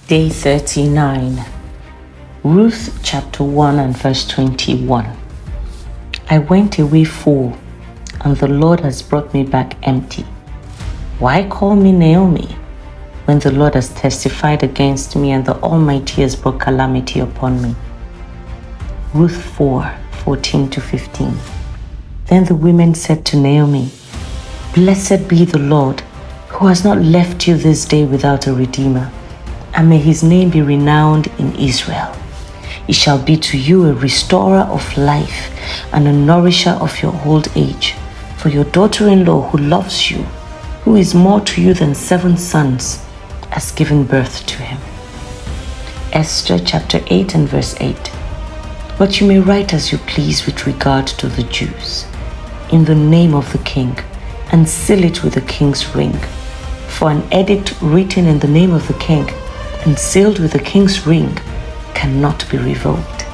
Day 39, Ruth chapter 1 and verse 21. I went away full, and the Lord has brought me back empty. Why call me Naomi, when the Lord has testified against me and the Almighty has brought calamity upon me? Ruth 4:14-15. Then the women said to Naomi, Blessed be the Lord, who has not left you this day without a redeemer, and may his name be renowned in Israel. He shall be to you a restorer of life and a nourisher of your old age. For your daughter-in-law who loves you, who is more to you than 7 sons, has given birth to him. Esther chapter 8 and verse 8. But you may write as you please with regard to the Jews, in the name of the king, and seal it with the king's ring. For an edict written in the name of the king and sealed with the king's ring cannot be revoked.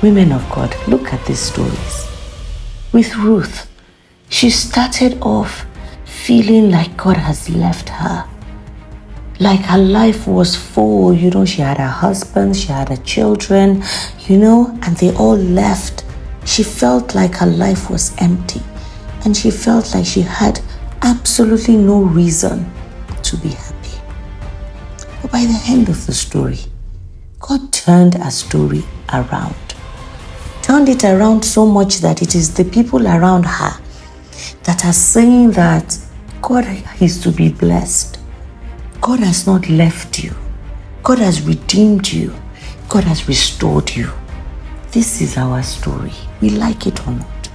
Women of God, look at these stories. With Ruth, she started off feeling like God has left her. Like her life was full, she had her husband, she had her children, and they all left. She felt like her life was empty, and she felt like she had absolutely no reason to be happy. But by the end of the story, God turned her story around. Turned it around so much that it is the people around her that are saying that God is to be blessed. God has not left you. God has redeemed you. God has restored you. This is our story. We like it or not.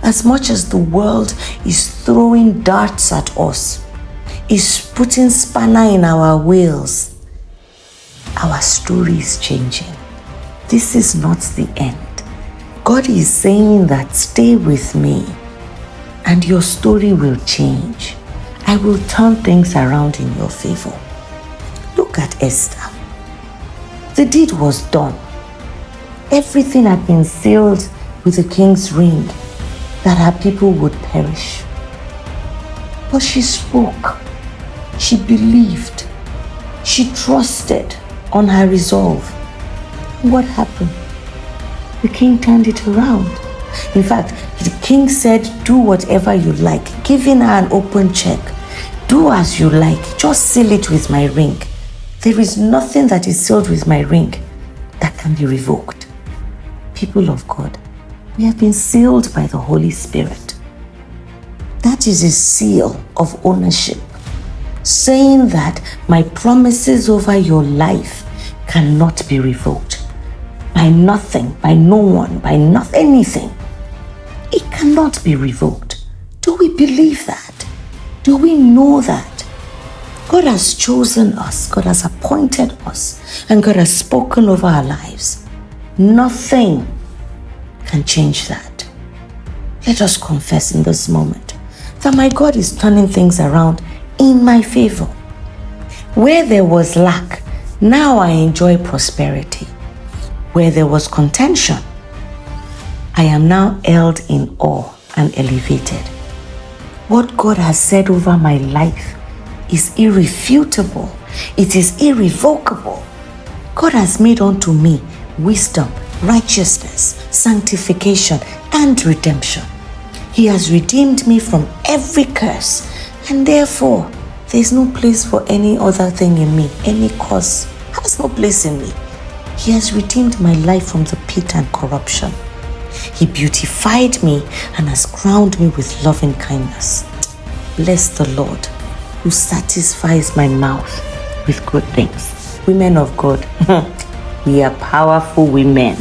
As much as the world is throwing darts at us, is putting spanner in our wheels, our story is changing. This is not the end. God is saying that stay with me and your story will change. I will turn things around in your favor. Look at Esther. The deed was done. Everything had been sealed with the king's ring, that her people would perish. But she spoke. She believed. She trusted on her resolve. And what happened? The king turned it around. In fact, the king said, do whatever you like, giving her an open check. Do as you like, just seal it with my ring. There is nothing that is sealed with my ring that can be revoked. People of God, we have been sealed by the Holy Spirit. That is a seal of ownership, saying that my promises over your life cannot be revoked by nothing, by no one, by anything. It cannot be revoked. Do we believe that? Do we know that? God has chosen us, God has appointed us, and God has spoken over our lives. Nothing can change that. Let us confess in this moment that my God is turning things around in my favor. Where there was lack, now I enjoy prosperity. Where there was contention, I am now held in awe and elevated. What God has said over my life is irrefutable. It is irrevocable. God has made unto me wisdom, righteousness, sanctification, and redemption. He has redeemed me from every curse, and therefore there is no place for any other thing in me. Any curse has no place in me. He has redeemed my life from the pit and corruption. He beautified me and has crowned me with loving kindness. Bless the Lord, who satisfies my mouth with good things. Women of God, we are powerful women.